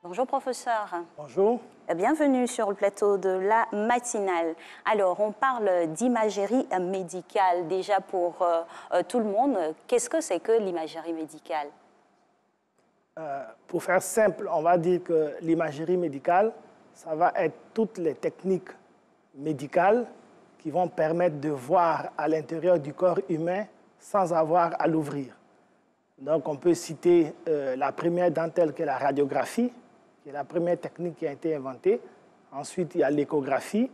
Bonjour professeur. Bonjour. Bienvenue sur le plateau de la matinale. Alors, on parle d'imagerie médicale déjà pour tout le monde. Qu'est-ce que c'est que l'imagerie médicale? Pour faire simple, on va dire que l'imagerie médicale, ça va être toutes les techniques médicales qui vont permettre de voir à l'intérieur du corps humain sans avoir à l'ouvrir. Donc, on peut citer la première d'entre elles qui est la radiographie, qui est la première technique qui a été inventée. Ensuite, il y a l'échographie,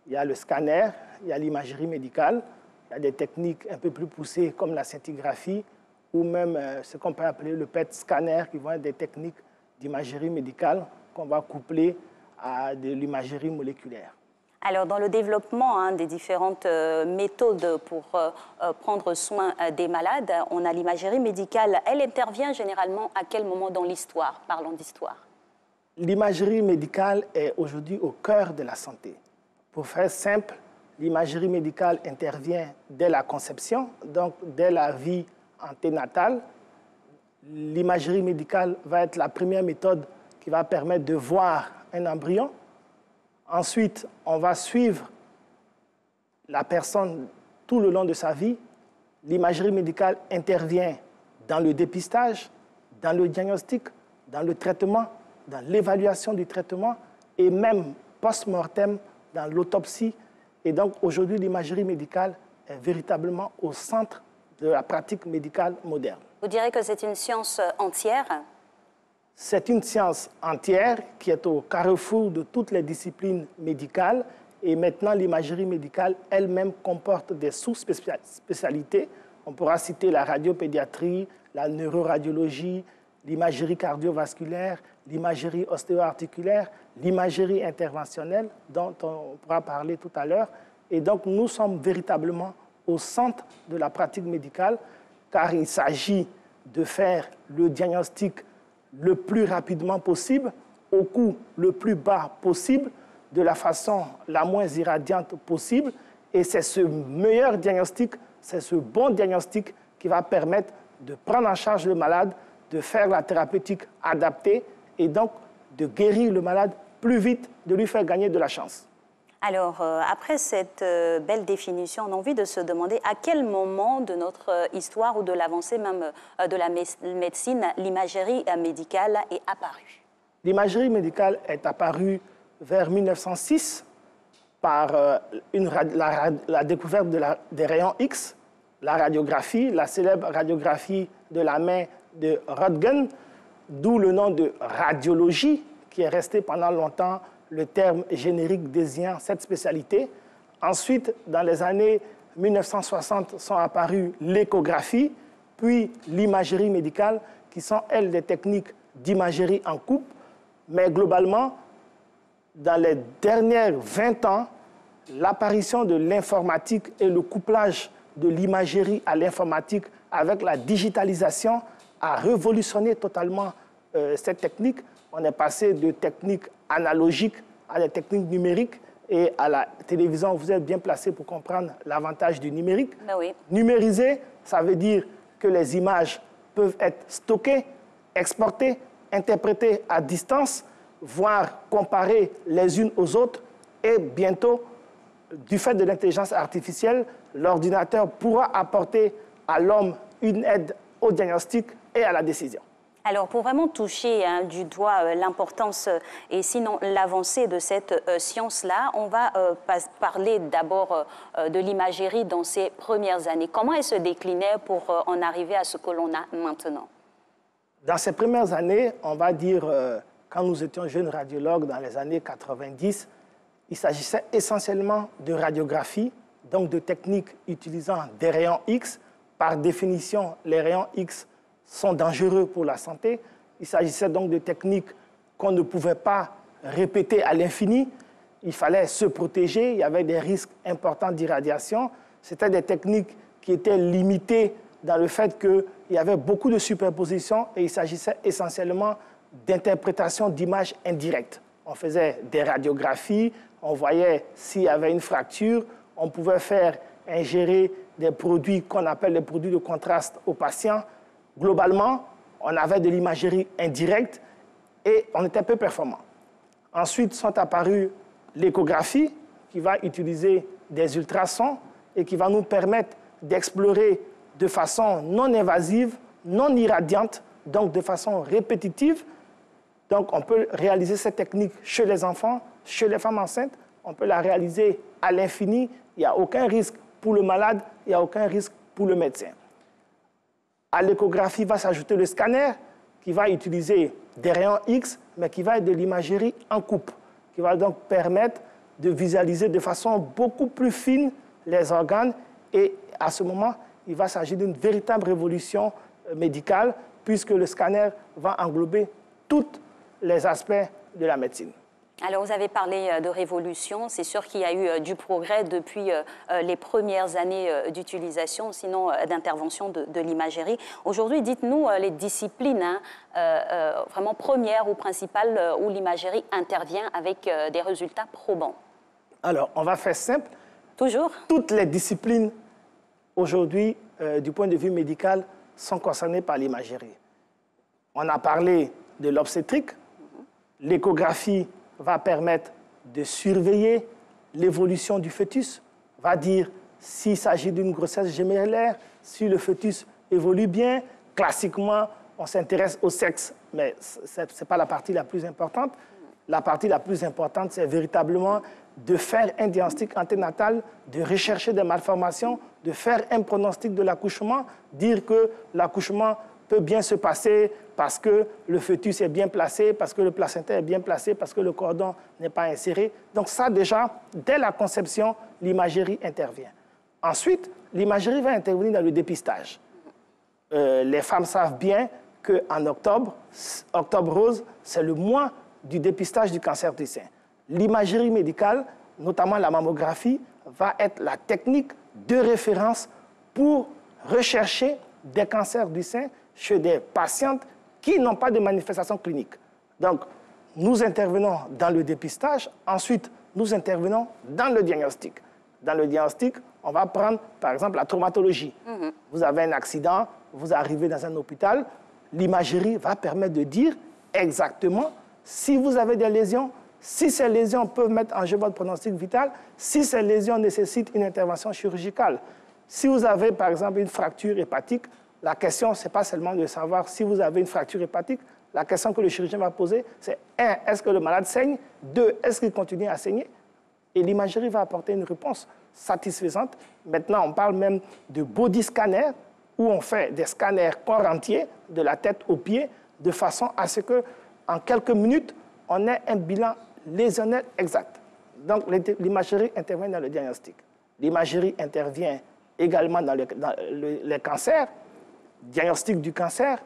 il y a le scanner, il y a l'imagerie médicale. Il y a des techniques un peu plus poussées comme la scintigraphie ou même ce qu'on peut appeler le PET scanner, qui vont être des techniques d'imagerie médicale qu'on va coupler à de l'imagerie moléculaire. Alors, dans le développement des différentes méthodes pour prendre soin des malades, on a l'imagerie médicale. Elle intervient généralement à quel moment dans l'histoire? Parlons d'histoire. L'imagerie médicale est aujourd'hui au cœur de la santé. Pour faire simple, l'imagerie médicale intervient dès la conception, donc dès la vie anténatale. L'imagerie médicale va être la première méthode qui va permettre de voir un embryon. Ensuite, on va suivre la personne tout le long de sa vie. L'imagerie médicale intervient dans le dépistage, dans le diagnostic, dans le traitement, dans l'évaluation du traitement et même post-mortem dans l'autopsie. Et donc, aujourd'hui, l'imagerie médicale est véritablement au centre de la pratique médicale moderne. Vous direz que c'est une science entière? C'est une science entière qui est au carrefour de toutes les disciplines médicales. Et maintenant, l'imagerie médicale elle-même comporte des sous-spécialités. On pourra citer la radiopédiatrie, la neuroradiologie, l'imagerie cardiovasculaire, l'imagerie ostéo-articulaire, l'imagerie interventionnelle, dont on pourra parler tout à l'heure. Et donc, nous sommes véritablement au centre de la pratique médicale, car il s'agit de faire le diagnostic le plus rapidement possible, au coût le plus bas possible, de la façon la moins irradiante possible. Et c'est ce meilleur diagnostic, c'est ce bon diagnostic qui va permettre de prendre en charge le malade, de faire la thérapeutique adaptée et donc de guérir le malade plus vite, de lui faire gagner de la chance. Alors, après cette belle définition, on a envie de se demander à quel moment de notre histoire ou de l'avancée même de la médecine, l'imagerie médicale est apparue? L'imagerie médicale est apparue vers 1906 par la découverte des rayons X, la radiographie, la célèbre radiographie de la main de Röntgen, d'où le nom de radiologie, qui est resté pendant longtemps le terme générique désignant cette spécialité. Ensuite, dans les années 1960, sont apparues l'échographie, puis l'imagerie médicale, qui sont, elles, des techniques d'imagerie en coupe. Mais globalement, dans les dernières 20 ans, l'apparition de l'informatique et le couplage de l'imagerie à l'informatique avec la digitalisation a révolutionné totalement cette technique. On est passé de techniques analogiques à des techniques numériques. Et à la télévision, vous êtes bien placé pour comprendre l'avantage du numérique. Ben oui. Numériser, ça veut dire que les images peuvent être stockées, exportées, interprétées à distance, voire comparées les unes aux autres. Et bientôt, du fait de l'intelligence artificielle, l'ordinateur pourra apporter à l'homme une aide au diagnostic et à la décision. Alors, pour vraiment toucher du doigt l'importance et sinon l'avancée de cette science-là, on va parler d'abord de l'imagerie dans ses premières années. Comment elle se déclinait pour en arriver à ce que l'on a maintenant? Dans ces premières années, on va dire, quand nous étions jeunes radiologues dans les années 90, il s'agissait essentiellement de radiographie, donc de techniques utilisant des rayons X. Par définition, les rayons X sont dangereux pour la santé. Il s'agissait donc de techniques qu'on ne pouvait pas répéter à l'infini. Il fallait se protéger, il y avait des risques importants d'irradiation. C'était des techniques qui étaient limitées dans le fait qu'il y avait beaucoup de superpositions et il s'agissait essentiellement d'interprétation d'images indirectes. On faisait des radiographies, on voyait s'il y avait une fracture, on pouvait faire ingérer des produits qu'on appelle les produits de contraste aux patients. Globalement, on avait de l'imagerie indirecte et on était peu performant. Ensuite sont apparus l'échographie, qui va utiliser des ultrasons et qui va nous permettre d'explorer de façon non invasive, non irradiante, donc de façon répétitive. Donc on peut réaliser cette technique chez les enfants, chez les femmes enceintes, on peut la réaliser à l'infini, il n'y a aucun risque pour le malade, il n'y a aucun risque pour le médecin. À l'échographie va s'ajouter le scanner qui va utiliser des rayons X, mais qui va être de l'imagerie en coupe, qui va donc permettre de visualiser de façon beaucoup plus fine les organes. Et à ce moment, il va s'agir d'une véritable révolution médicale, puisque le scanner va englober tous les aspects de la médecine. Alors, vous avez parlé de révolution. C'est sûr qu'il y a eu du progrès depuis les premières années d'utilisation, sinon d'intervention de l'imagerie. Aujourd'hui, dites-nous les disciplines vraiment premières ou principales où l'imagerie intervient avec des résultats probants. Alors, on va faire simple. Toujours. Toutes les disciplines, aujourd'hui, du point de vue médical, sont concernées par l'imagerie. On a parlé de l'obstétrique, l'échographie va permettre de surveiller l'évolution du fœtus, va dire s'il s'agit d'une grossesse gémellaire, si le fœtus évolue bien. Classiquement, on s'intéresse au sexe, mais ce n'est pas la partie la plus importante. La partie la plus importante, c'est véritablement de faire un diagnostic anténatal, de rechercher des malformations, de faire un pronostic de l'accouchement, dire que l'accouchement peut bien se passer parce que le fœtus est bien placé, parce que le placenta est bien placé, parce que le cordon n'est pas inséré. Donc ça, déjà, dès la conception, l'imagerie intervient. Ensuite, l'imagerie va intervenir dans le dépistage. Les femmes savent bien qu'en octobre, octobre rose, c'est le mois du dépistage du cancer du sein. L'imagerie médicale, notamment la mammographie, va être la technique de référence pour rechercher des cancers du sein chez des patientes qui n'ont pas de manifestations cliniques. Donc, nous intervenons dans le dépistage, ensuite, nous intervenons dans le diagnostic. Dans le diagnostic, on va prendre, par exemple, la traumatologie. Vous avez un accident, vous arrivez dans un hôpital, l'imagerie va permettre de dire exactement si vous avez des lésions, si ces lésions peuvent mettre en jeu votre pronostic vital, si ces lésions nécessitent une intervention chirurgicale. Si vous avez, par exemple, une fracture hépatique, la question, ce n'est pas seulement de savoir si vous avez une fracture hépatique. La question que le chirurgien va poser, c'est 1, est-ce que le malade saigne? 2, est-ce qu'il continue à saigner? Et l'imagerie va apporter une réponse satisfaisante. Maintenant, on parle même de body scanner, où on fait des scanners corps entier, de la tête aux pieds, de façon à ce qu'en quelques minutes, on ait un bilan lésionnel exact. Donc, l'imagerie intervient dans le diagnostic. L'imagerie intervient également dans les cancers, diagnostic du cancer.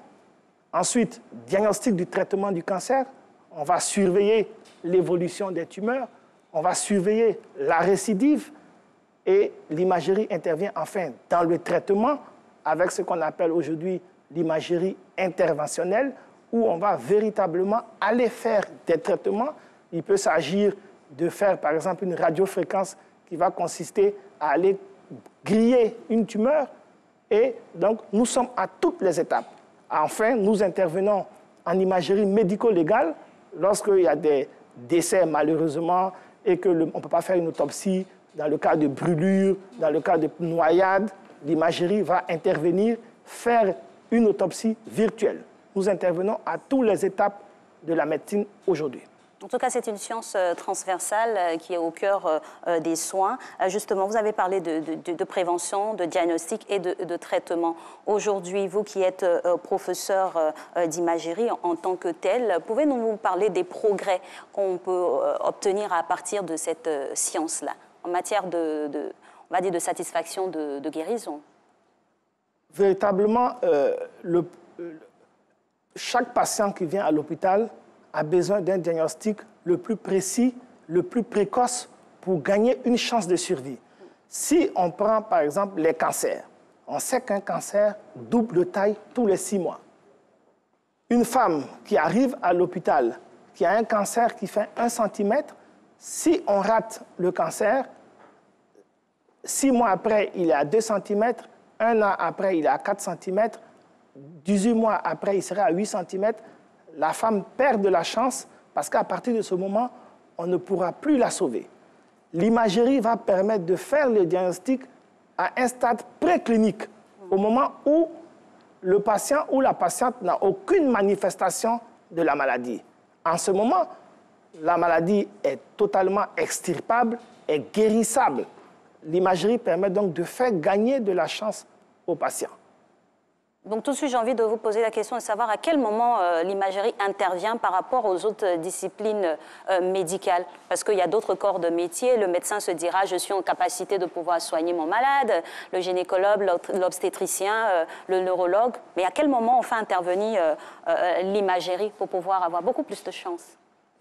Ensuite, diagnostic du traitement du cancer. On va surveiller l'évolution des tumeurs. On va surveiller la récidive. Et l'imagerie intervient enfin dans le traitement avec ce qu'on appelle aujourd'hui l'imagerie interventionnelle, où on va véritablement aller faire des traitements. Il peut s'agir de faire, par exemple, une radiofréquence qui va consister à aller griller une tumeur. Et donc, nous sommes à toutes les étapes. Enfin, nous intervenons en imagerie médico-légale lorsqu'il y a des décès, malheureusement, et qu'on ne peut pas faire une autopsie dans le cas de brûlure, dans le cas de noyade. L'imagerie va intervenir, faire une autopsie virtuelle. Nous intervenons à toutes les étapes de la médecine aujourd'hui. En tout cas, c'est une science transversale qui est au cœur des soins. Justement, vous avez parlé de prévention, de diagnostic et de traitement. Aujourd'hui, vous qui êtes professeur d'imagerie en tant que tel, pouvez-vous nous parler des progrès qu'on peut obtenir à partir de cette science-là, en matière on va dire de satisfaction de guérison? Véritablement, chaque patient qui vient à l'hôpital a besoin d'un diagnostic le plus précis, le plus précoce pour gagner une chance de survie. Si on prend par exemple les cancers, on sait qu'un cancer double de taille tous les 6 mois. Une femme qui arrive à l'hôpital, qui a un cancer qui fait 1 cm, si on rate le cancer, 6 mois après, il est à 2 cm, 1 an après, il est à 4 cm, 18 mois après, il sera à 8 cm. la femme perd de la chance parce qu'à partir de ce moment, on ne pourra plus la sauver. L'imagerie va permettre de faire le diagnostic à un stade préclinique, au moment où le patient ou la patiente n'a aucune manifestation de la maladie. En ce moment, la maladie est totalement extirpable et guérissable. L'imagerie permet donc de faire gagner de la chance aux patients. Donc tout de suite, j'ai envie de vous poser la question de savoir à quel moment l'imagerie intervient par rapport aux autres disciplines médicales. Parce qu'il y a d'autres corps de métier. Le médecin se dira, je suis en capacité de pouvoir soigner mon malade. Le gynécologue, l'obstétricien, le neurologue. Mais à quel moment on fait intervenir l'imagerie pour pouvoir avoir beaucoup plus de chance?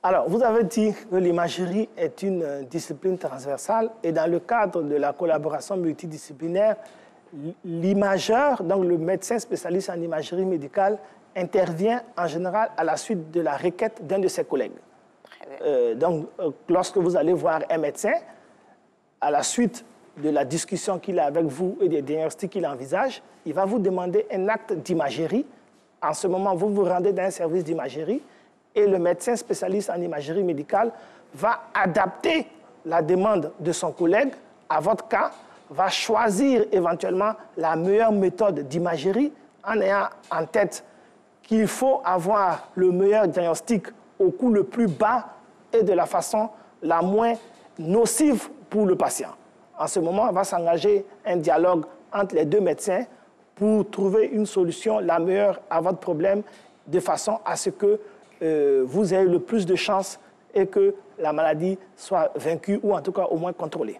Alors, vous avez dit que l'imagerie est une discipline transversale. Et dans le cadre de la collaboration multidisciplinaire, l'imageur, donc le médecin spécialiste en imagerie médicale, intervient en général à la suite de la requête d'un de ses collègues. Lorsque vous allez voir un médecin, à la suite de la discussion qu'il a avec vous et des diagnostics qu'il envisage, il va vous demander un acte d'imagerie. En ce moment, vous vous rendez dans un service d'imagerie et le médecin spécialiste en imagerie médicale va adapter la demande de son collègue à votre cas, va choisir éventuellement la meilleure méthode d'imagerie en ayant en tête qu'il faut avoir le meilleur diagnostic au coût le plus bas et de la façon la moins nocive pour le patient. En ce moment, va s'engager un dialogue entre les deux médecins pour trouver une solution la meilleure à votre problème de façon à ce que vous ayez le plus de chances et que la maladie soit vaincue ou en tout cas au moins contrôlée.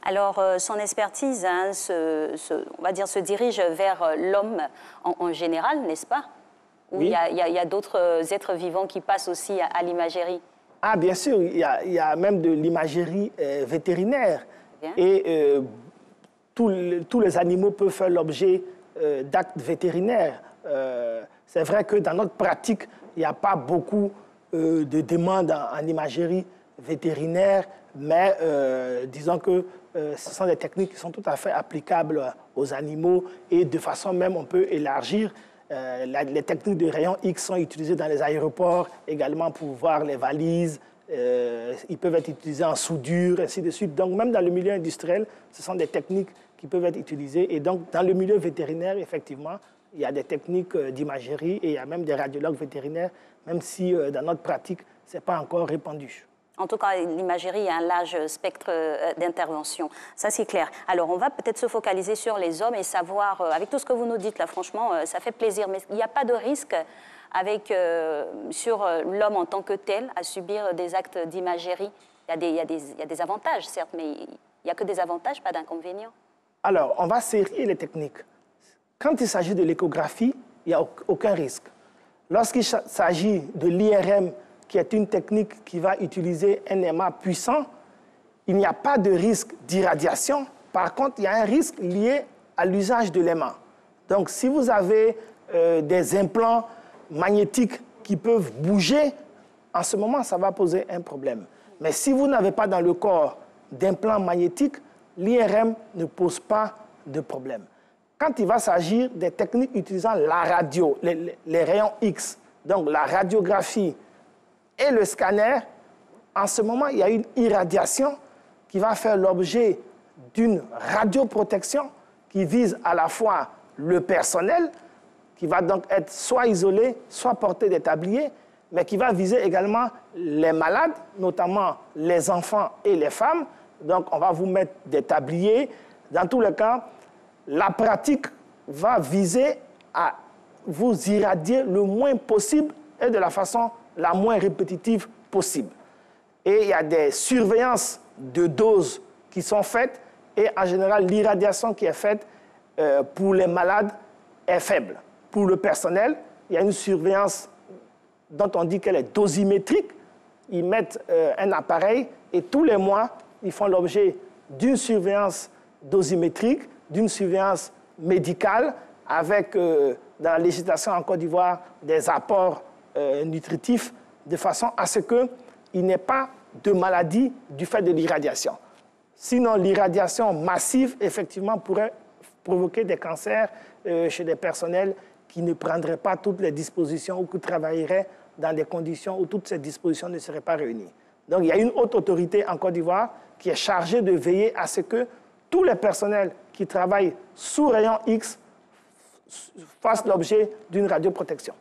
Alors, son expertise, hein, on va dire, se dirige vers l'homme en général, n'est-ce pas? Ou oui. Il y a d'autres êtres vivants qui passent aussi à l'imagerie? Ah, bien sûr, il y a même de l'imagerie vétérinaire. Bien. Et tous les animaux peuvent faire l'objet d'actes vétérinaires. C'est vrai que dans notre pratique, il n'y a pas beaucoup de demandes en imagerie vétérinaire, mais disons que ce sont des techniques qui sont tout à fait applicables aux animaux et de façon même on peut élargir. Les techniques de rayons X sont utilisées dans les aéroports également pour voir les valises. Ils peuvent être utilisés en soudure, ainsi de suite. Donc même dans le milieu industriel, ce sont des techniques qui peuvent être utilisées. Et donc dans le milieu vétérinaire, effectivement, il y a des techniques d'imagerie et il y a même des radiologues vétérinaires, même si dans notre pratique, ce n'est pas encore répandu. En tout cas, l'imagerie a un large spectre d'intervention. Ça, c'est clair. Alors, on va peut-être se focaliser sur les hommes et savoir, avec tout ce que vous nous dites là, franchement, ça fait plaisir. Mais il n'y a pas de risque sur l'homme en tant que tel à subir des actes d'imagerie. Il y a des avantages, certes, mais il n'y a que des avantages, pas d'inconvénients. Alors, on va serrer les techniques. Quand il s'agit de l'échographie, il n'y a aucun risque. Lorsqu'il s'agit de l'IRM, qui est une technique qui va utiliser un aimant puissant, il n'y a pas de risque d'irradiation. Par contre, il y a un risque lié à l'usage de l'aimant. Donc, si vous avez des implants magnétiques qui peuvent bouger, en ce moment, ça va poser un problème. Mais si vous n'avez pas dans le corps d'implants magnétiques, l'IRM ne pose pas de problème. Quand il va s'agir des techniques utilisant la radio, les rayons X, donc la radiographie, et le scanner, en ce moment, il y a une irradiation qui va faire l'objet d'une radioprotection qui vise à la fois le personnel, qui va donc être soit isolé, soit porté des tabliers, mais qui va viser également les malades, notamment les enfants et les femmes. Donc, on va vous mettre des tabliers. Dans tous les cas, la pratique va viser à vous irradier le moins possible et de la façon la moins répétitive possible. Et il y a des surveillances de doses qui sont faites et en général, l'irradiation qui est faite pour les malades est faible. Pour le personnel, il y a une surveillance dont on dit qu'elle est dosimétrique. Ils mettent un appareil et tous les mois, ils font l'objet d'une surveillance dosimétrique, d'une surveillance médicale avec, dans la législation en Côte d'Ivoire, des apports nutritifs de façon à ce qu'il n'y ait pas de maladie du fait de l'irradiation. Sinon, l'irradiation massive, effectivement, pourrait provoquer des cancers chez des personnels qui ne prendraient pas toutes les dispositions ou qui travailleraient dans des conditions où toutes ces dispositions ne seraient pas réunies. Donc, il y a une haute autorité en Côte d'Ivoire qui est chargée de veiller à ce que tous les personnels qui travaillent sous rayon X fassent l'objet d'une radioprotection.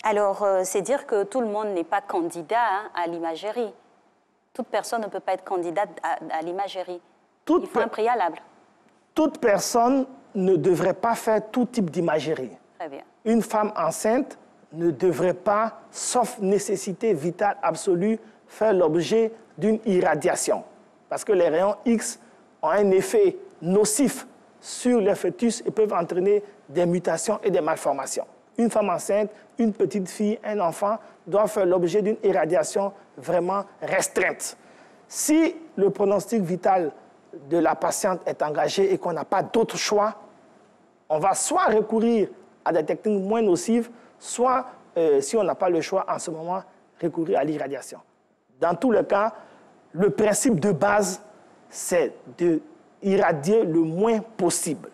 Alors, c'est dire que tout le monde n'est pas candidat à l'imagerie. Toute personne ne peut pas être candidate à l'imagerie. Il faut un préalable. Toute personne ne devrait pas faire tout type d'imagerie. Très bien. Une femme enceinte ne devrait pas, sauf nécessité vitale absolue, faire l'objet d'une irradiation. Parce que les rayons X ont un effet nocif sur les fœtus et peuvent entraîner des mutations et des malformations. Une femme enceinte, une petite fille, un enfant doivent faire l'objet d'une irradiation vraiment restreinte. Si le pronostic vital de la patiente est engagé et qu'on n'a pas d'autre choix, on va soit recourir à des techniques moins nocives, soit, si on n'a pas le choix en ce moment, recourir à l'irradiation. Dans tous les cas, le principe de base, c'est d'irradier le moins possible.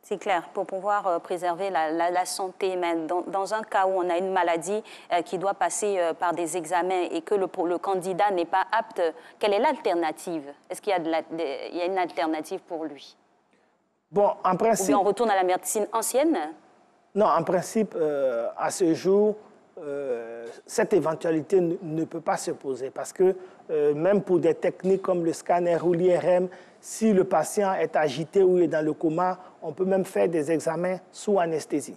C'est clair, pour pouvoir préserver la santé humaine. Dans un cas où on a une maladie qui doit passer par des examens et que le candidat n'est pas apte, quelle est l'alternative? Est-ce qu'il y a une alternative pour lui? Bon, en principe... Ou bien on retourne à la médecine ancienne? Non, en principe, à ce jour, cette éventualité ne peut pas se poser parce que même pour des techniques comme le scanner ou l'IRM, si le patient est agité ou est dans le coma, on peut même faire des examens sous anesthésie.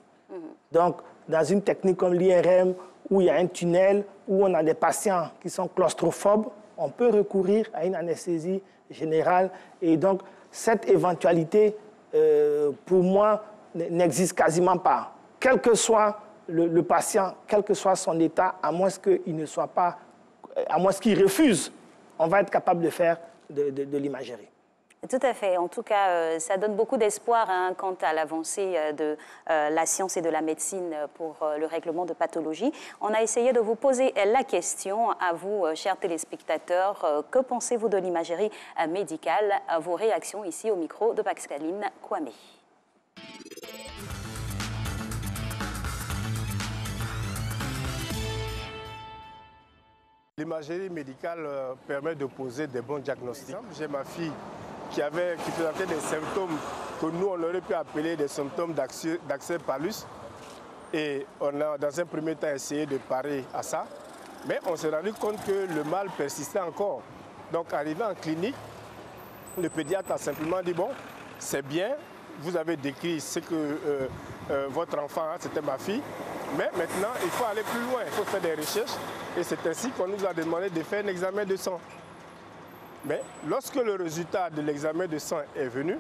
Donc, dans une technique comme l'IRM, où il y a un tunnel, où on a des patients qui sont claustrophobes, on peut recourir à une anesthésie générale. Et donc, cette éventualité, pour moi, n'existe quasiment pas. Quel que soit le patient, quel que soit son état, à moins qu'il ne soit pas, à moins qu'il refuse, on va être capable de faire de l'imagerie. Tout à fait. En tout cas, ça donne beaucoup d'espoir quant à l'avancée de la science et de la médecine pour le règlement de pathologies. On a essayé de vous poser la question à vous, chers téléspectateurs. Que pensez-vous de l'imagerie médicale? Vos réactions ici au micro de Pascaline Kwame. L'imagerie médicale permet de poser des bons diagnostics. J'ai ma fille qui présentait des symptômes que nous, on aurait pu appeler des symptômes d'accès palus. Et on a, dans un premier temps, essayé de parer à ça. Mais on s'est rendu compte que le mal persistait encore. Donc, arrivé en clinique, le pédiatre a simplement dit, bon, c'est bien, vous avez décrit ce que votre enfant a, c'était ma fille. Mais maintenant, il faut aller plus loin, il faut faire des recherches. Et c'est ainsi qu'on nous a demandé de faire un examen de sang. Mais lorsque le résultat de l'examen de sang est venu,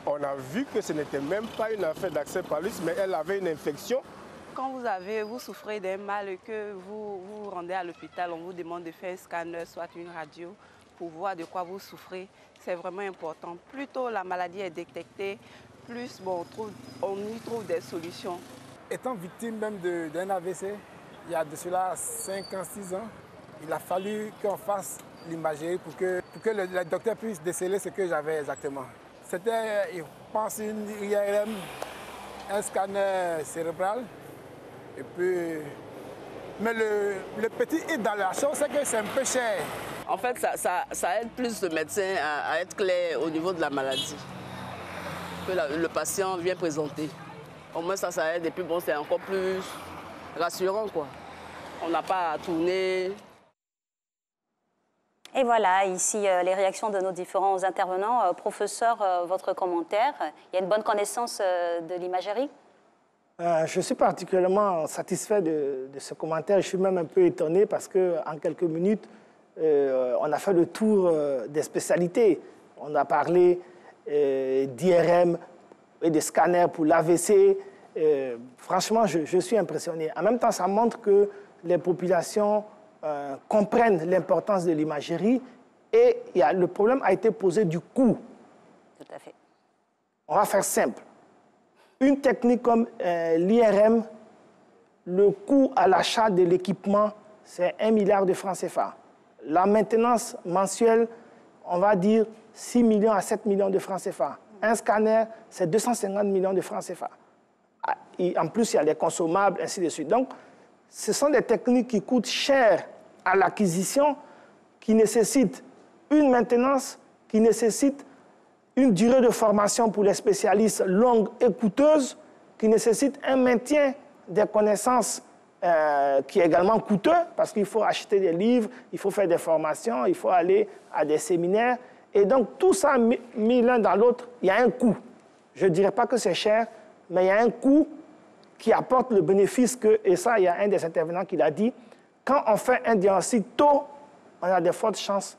on a vu que ce n'était même pas une affaire d'accès palus, mais elle avait une infection. Quand vous souffrez d'un mal et que vous vous rendez à l'hôpital, on vous demande de faire un scanner, soit une radio, pour voir de quoi vous souffrez. C'est vraiment important. Plus tôt la maladie est détectée, plus on y trouve des solutions. Étant victime même d'un AVC, il y a de cela 5 ans, 6 ans, il a fallu qu'on fasse l'imagerie pour que le docteur puisse déceler ce que j'avais exactement. C'était, je pense, une IRM, un scanner cérébral. Et puis, mais le petit hit dans la chose, c'est que c'est un peu cher. En fait, ça aide plus le médecin à être clair au niveau de la maladie que le patient vient présenter. Au moins, ça aide et puis bon, c'est encore plus rassurant, quoi. On n'a pas à tourner. Et voilà, ici, les réactions de nos différents intervenants. Professeur, votre commentaire. Il y a une bonne connaissance de l'imagerie? Je suis particulièrement satisfait de ce commentaire. Je suis même un peu étonné parce qu'en quelques minutes, on a fait le tour des spécialités. On a parlé d'IRM et de scanners pour l'AVC. Franchement, je suis impressionné. En même temps, ça montre que les populations comprennent l'importance de l'imagerie et le problème a été posé du coût. Tout à fait. On va faire simple. Une technique comme l'IRM, le coût à l'achat de l'équipement, c'est 1 milliard de francs CFA. La maintenance mensuelle, on va dire 6 millions à 7 millions de francs CFA. Un scanner, c'est 250 millions de francs CFA. Et en plus, il y a les consommables, ainsi de suite. Donc, ce sont des techniques qui coûtent cher à l'acquisition, qui nécessitent une maintenance, qui nécessitent une durée de formation pour les spécialistes longue et coûteuse, qui nécessitent un maintien des connaissances qui est également coûteux, parce qu'il faut acheter des livres, il faut faire des formations, il faut aller à des séminaires. Et donc, tout ça mis l'un dans l'autre, il y a un coût. Je ne dirais pas que c'est cher, mais il y a un coût qui apporte le bénéfice que, et ça, il y a un des intervenants qui l'a dit, quand on fait un diagnostic tôt, on a de fortes chances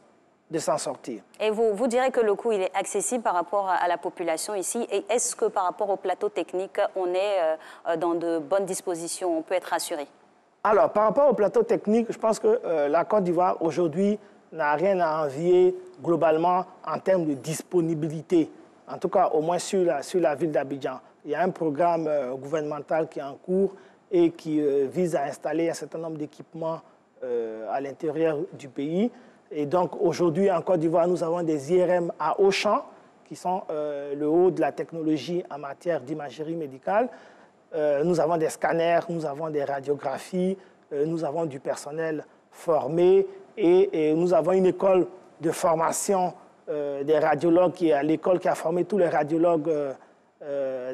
de s'en sortir. Et vous direz que le coût il est accessible par rapport à la population ici. Et est-ce que par rapport au plateau technique, on est dans de bonnes dispositions, on peut être rassuré? Alors, par rapport au plateau technique, je pense que la Côte d'Ivoire, aujourd'hui, n'a rien à envier globalement en termes de disponibilité, en tout cas au moins sur la ville d'Abidjan. Il y a un programme gouvernemental qui est en cours et qui vise à installer un certain nombre d'équipements à l'intérieur du pays. Et donc, aujourd'hui, en Côte d'Ivoire, nous avons des IRM à haut champ, qui sont le haut de la technologie en matière d'imagerie médicale. Nous avons des scanners, nous avons des radiographies, nous avons du personnel formé et nous avons une école de formation des radiologues qui est à l'école qui a formé tous les radiologues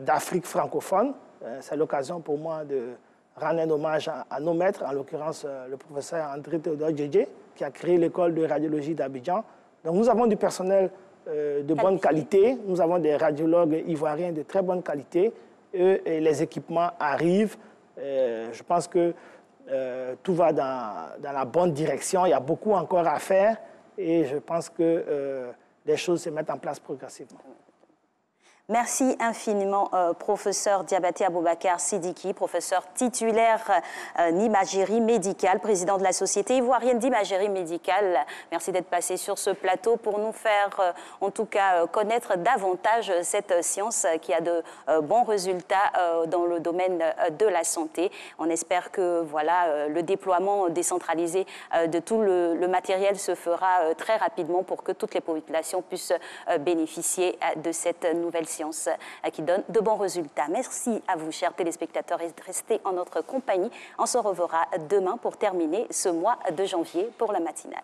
d'Afrique francophone. C'est l'occasion pour moi de rendre un hommage à nos maîtres, en l'occurrence le professeur André Théodore Djedje, qui a créé l'école de radiologie d'Abidjan. Donc nous avons du personnel de bonne qualité, nous avons des radiologues ivoiriens de très bonne qualité, et les équipements arrivent. Je pense que tout va dans la bonne direction, il y a beaucoup encore à faire, et je pense que les choses se mettent en place progressivement. Merci infiniment, professeur Diabaté Aboubakar Sidiki, professeur titulaire d'imagerie médicale, président de la Société ivoirienne d'imagerie médicale. Merci d'être passé sur ce plateau pour nous faire, en tout cas, connaître davantage cette science qui a de bons résultats dans le domaine de la santé. On espère que voilà, le déploiement décentralisé de tout le matériel se fera très rapidement pour que toutes les populations puissent bénéficier de cette nouvelle science qui donne de bons résultats. Merci à vous, chers téléspectateurs, et restez en notre compagnie. On se reverra demain pour terminer ce mois de janvier pour la matinale.